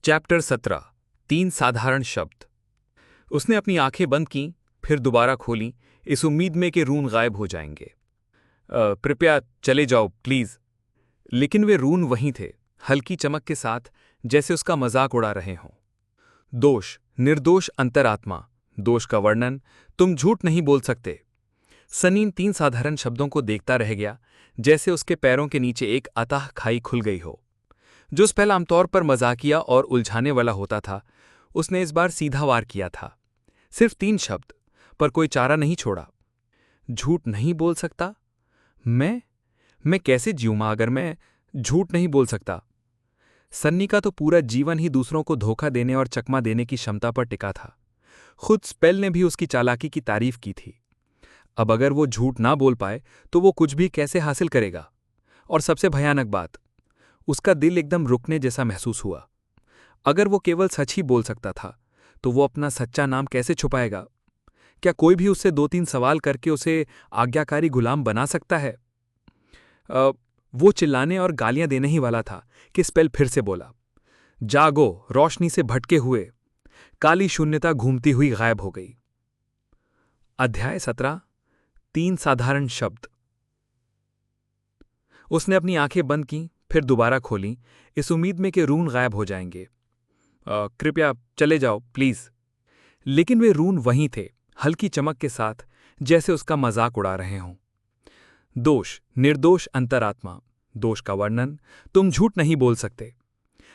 Chapter 17 तीन साधारण शब्द। उसने अपनी आंखें बंद की, फिर दोबारा खोली, इस उम्मीद में कि रून गायब हो जाएंगे। कृपया चले जाओ प्लीज। लेकिन वे रून वहीं थे, हल्की चमक के साथ, जैसे उसका मजाक उड़ा रहे हों। दोष, निर्दोष अंतरात्मा। दोष का वर्णन, तुम झूठ नहीं बोल सकते। सनी इन तीन साधारण शब्दों को देखता रह गया, जैसे उसके पैरों के नीचे एक अथाह खाई खुल गई हो। जो स्पेल आमतौर पर मजाकिया और उलझाने वाला होता था, उसने इस बार सीधा वार किया था। सिर्फ तीन शब्द, पर कोई चारा नहीं छोड़ा। झूठ नहीं बोल सकता? मैं कैसे जीऊंगा अगर मैं झूठ नहीं बोल सकता? सन्नी का तो पूरा जीवन ही दूसरों को धोखा देने और चकमा देने की क्षमता पर टिका था। खुद स्पेल ने भी उसकी चालाकी की तारीफ की थी। अब अगर वो झूठ ना बोल पाए तो वो कुछ भी कैसे हासिल करेगा? और सबसे भयानक बात, उसका दिल एकदम रुकने जैसा महसूस हुआ। अगर वो केवल सच ही बोल सकता था तो वो अपना सच्चा नाम कैसे छुपाएगा? क्या कोई भी उससे दो तीन सवाल करके उसे आज्ञाकारी गुलाम बना सकता है? वो चिल्लाने और गालियां देने ही वाला था कि स्पेल फिर से बोला, जागो, रोशनी से भटके हुए। काली शून्यता घूमती हुई गायब हो गई। अध्याय 17 तीन साधारण शब्द। उसने अपनी आंखें बंद की, फिर दोबारा खोली, इस उम्मीद में कि रून गायब हो जाएंगे। कृपया चले जाओ प्लीज। लेकिन वे रून वहीं थे, हल्की चमक के साथ, जैसे उसका मजाक उड़ा रहे हों। दोष, निर्दोष अंतरात्मा। दोष का वर्णन, तुम झूठ नहीं बोल सकते।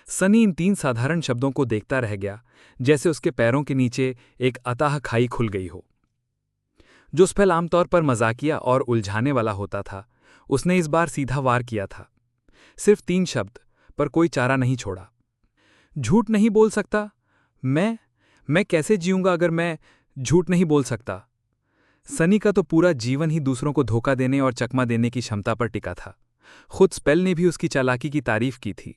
सनी इन तीन साधारण शब्दों को देखता रह गया, जैसे उसके पैरों के नीचे एक अथाह खाई खुल गई हो। जो स्पेल आमतौर पर मजाकिया और उलझाने वाला होता था, उसने इस बार सीधा वार किया था। सिर्फ तीन शब्द, पर कोई चारा नहीं छोड़ा। झूठ नहीं बोल सकता? मैं कैसे जीऊंगा अगर मैं झूठ नहीं बोल सकता? सनी का तो पूरा जीवन ही दूसरों को धोखा देने और चकमा देने की क्षमता पर टिका था। खुद स्पेल ने भी उसकी चालाकी की तारीफ की थी।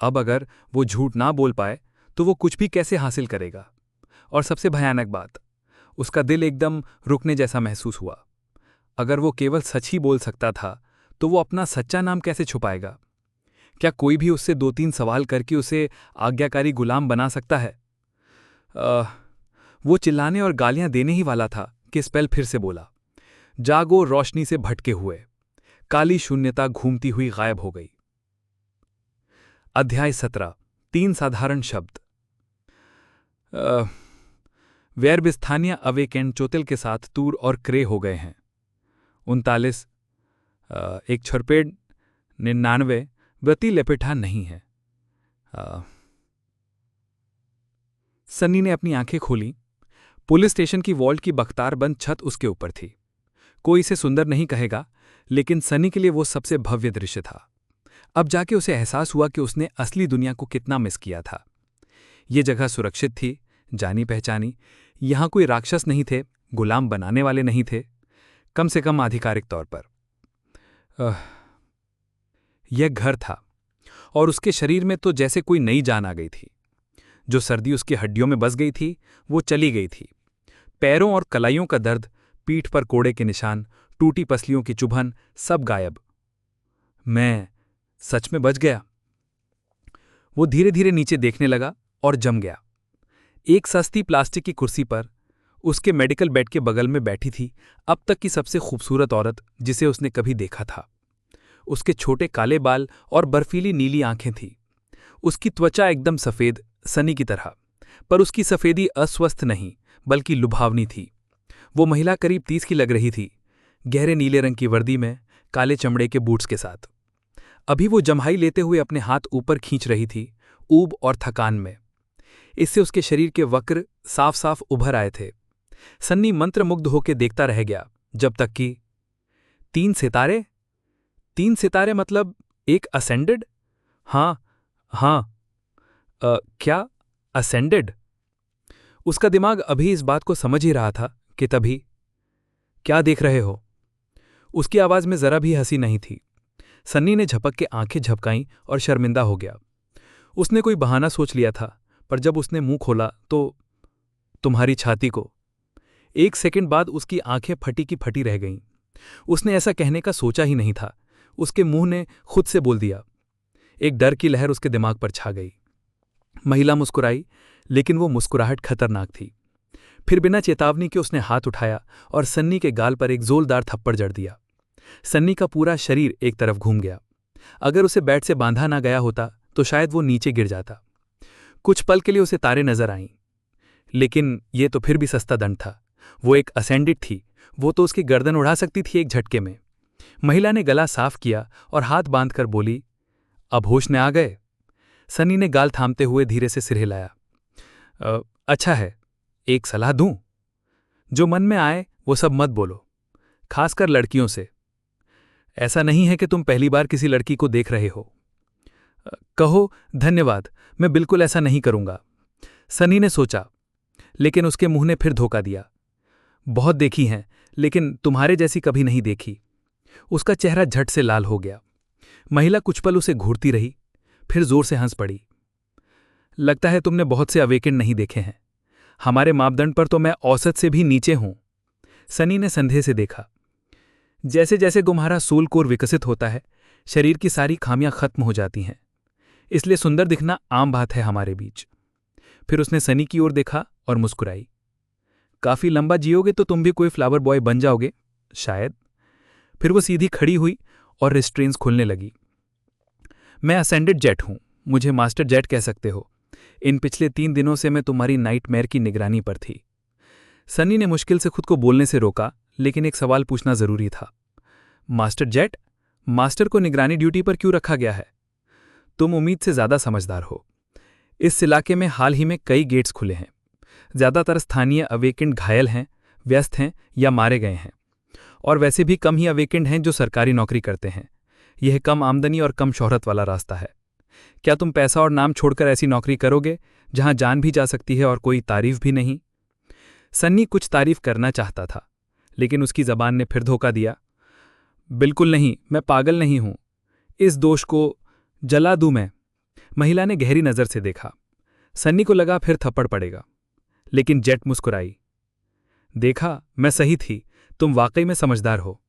अब अगर वो झूठ ना बोल पाए तो वो कुछ भी कैसे हासिल करेगा? और सबसे भयानक बात, उसका दिल एकदम रुकने जैसा महसूस हुआ। अगर वो केवल सच ही बोल सकता था तो वो अपना सच्चा नाम कैसे छुपाएगा? क्या कोई भी उससे दो तीन सवाल करके उसे आज्ञाकारी गुलाम बना सकता है? वो चिल्लाने और गालियां देने ही वाला था कि स्पेल फिर से बोला, जागो, रोशनी से भटके हुए। काली शून्यता घूमती हुई गायब हो गई। अध्याय 17 तीन साधारण शब्द। वेरबिस्थानिया अवेकेंड चोतिल के साथ तूर और क्रे हो गए हैं। 39 एक छरपेड़ 99 व्रती लेपेठा नहीं है। सन्नी ने अपनी आंखें खोली। पुलिस स्टेशन की वॉल्ट की बख्तार बंद छत उसके ऊपर थी। कोई इसे सुंदर नहीं कहेगा, लेकिन सन्नी के लिए वो सबसे भव्य दृश्य था। अब जाके उसे एहसास हुआ कि उसने असली दुनिया को कितना मिस किया था। ये जगह सुरक्षित थी, जानी पहचानी। यहां कोई राक्षस नहीं थे, गुलाम बनाने वाले नहीं थे, कम से कम आधिकारिक तौर पर। यह घर था, और उसके शरीर में तो जैसे कोई नई जान आ गई थी। जो सर्दी उसकी हड्डियों में बस गई थी, वो चली गई थी। पैरों और कलाइयों का दर्द, पीठ पर कोड़े के निशान, टूटी पसलियों की चुभन, सब गायब। मैं सच में बच गया। वो धीरे धीरे नीचे देखने लगा और जम गया। एक सस्ती प्लास्टिक की कुर्सी पर, उसके मेडिकल बेड के बगल में बैठी थी अब तक की सबसे खूबसूरत औरत जिसे उसने कभी देखा था। उसके छोटे काले बाल और बर्फीली नीली आंखें थीं। उसकी त्वचा एकदम सफेद, सनी की तरह, पर उसकी सफेदी अस्वस्थ नहीं बल्कि लुभावनी थी। वो महिला करीब 30 की लग रही थी, गहरे नीले रंग की वर्दी में, काले चमड़े के बूट्स के साथ। अभी वो जम्हाई लेते हुए अपने हाथ ऊपर खींच रही थी, ऊब और थकान में। इससे उसके शरीर के वक्र साफ साफ उभर आए थे। सन्नी मंत्रमुग्ध होकर देखता रह गया, जब तक कि 3 सितारे। 3 सितारे मतलब एक असेंडेड? हाँ। क्या असेंडेड? उसका दिमाग अभी इस बात को समझ ही रहा था कि तभी, क्या देख रहे हो? उसकी आवाज में जरा भी हंसी नहीं थी। सन्नी ने झपक के आंखें झपकाईं और शर्मिंदा हो गया। उसने कोई बहाना सोच लिया था, पर जब उसने मुंह खोला तो तुम्हारी छाती को। 1 सेकंड बाद उसकी आंखें फटी की फटी रह गईं। उसने ऐसा कहने का सोचा ही नहीं था। उसके मुंह ने खुद से बोल दिया। एक डर की लहर उसके दिमाग पर छा गई। महिला मुस्कुराई, लेकिन वो मुस्कुराहट खतरनाक थी। फिर बिना चेतावनी के उसने हाथ उठाया और सन्नी के गाल पर एक जोरदार थप्पड़ जड़ दिया। सन्नी का पूरा शरीर एक तरफ घूम गया। अगर उसे बैट से बांधा ना गया होता तो शायद वो नीचे गिर जाता। कुछ पल के लिए उसे तारें नजर आईं, लेकिन ये तो फिर भी सस्ता दंड था। वो एक असेंडिट थी, वो तो उसकी गर्दन उड़ा सकती थी एक झटके में। महिला ने गला साफ किया और हाथ बांधकर बोली, अब होश में आ गए? सन्नी ने गाल थामते हुए धीरे से सिर हिलाया। अच्छा है, एक सलाह दूं? जो मन में आए वो सब मत बोलो, खासकर लड़कियों से। ऐसा नहीं है कि तुम पहली बार किसी लड़की को देख रहे हो। कहो धन्यवाद, मैं बिल्कुल ऐसा नहीं करूंगा। सनी ने सोचा, लेकिन उसके मुंह ने फिर धोखा दिया। बहुत देखी हैं, लेकिन तुम्हारे जैसी कभी नहीं देखी। उसका चेहरा झट से लाल हो गया। महिला कुछ पल उसे घूरती रही, फिर जोर से हंस पड़ी। लगता है तुमने बहुत से अवेकेंड नहीं देखे हैं। हमारे मापदंड पर तो मैं औसत से भी नीचे हूं। सनी ने संदेह से देखा। जैसे जैसे तुम्हारा सूल कोर विकसित होता है, शरीर की सारी खामियां खत्म हो जाती हैं, इसलिए सुंदर दिखना आम बात है हमारे बीच। फिर उसने सनी की ओर देखा और मुस्कुराई। काफी लंबा जियोगे तो तुम भी कोई फ्लावर बॉय बन जाओगे, शायद। फिर वो सीधी खड़ी हुई और रिस्ट्रेन्स खुलने लगी। मैं असेंडेड जेट हूं, मुझे मास्टर जेट कह सकते हो। इन पिछले 3 दिनों से मैं तुम्हारी नाइटमेयर की निगरानी पर थी। सनी ने मुश्किल से खुद को बोलने से रोका, लेकिन एक सवाल पूछना जरूरी था। Master jet? मास्टर को निगरानी ड्यूटी पर क्यों रखा गया है? तुम उम्मीद से ज्यादा समझदार हो। इस इलाके में हाल ही में कई गेट्स खुले हैं। ज्यादातर स्थानीय अवेकेंड घायल हैं, व्यस्त हैं या मारे गए हैं। और वैसे भी कम ही अवेकेंड हैं जो सरकारी नौकरी करते हैं। यह कम आमदनी और कम शोहरत वाला रास्ता है। क्या तुम पैसा और नाम छोड़कर ऐसी नौकरी करोगे जहां जान भी जा सकती है और कोई तारीफ भी नहीं? सन्नी कुछ तारीफ करना चाहता था, लेकिन उसकी जबान ने फिर धोखा दिया। बिल्कुल नहीं, मैं पागल नहीं हूं। इस दोष को जला दूं मैं? महिला ने गहरी नजर से देखा। सन्नी को लगा फिर थप्पड़ पड़ेगा, लेकिन जेट मुस्कुराई। देखा, मैं सही थी, तुम वाकई में समझदार हो।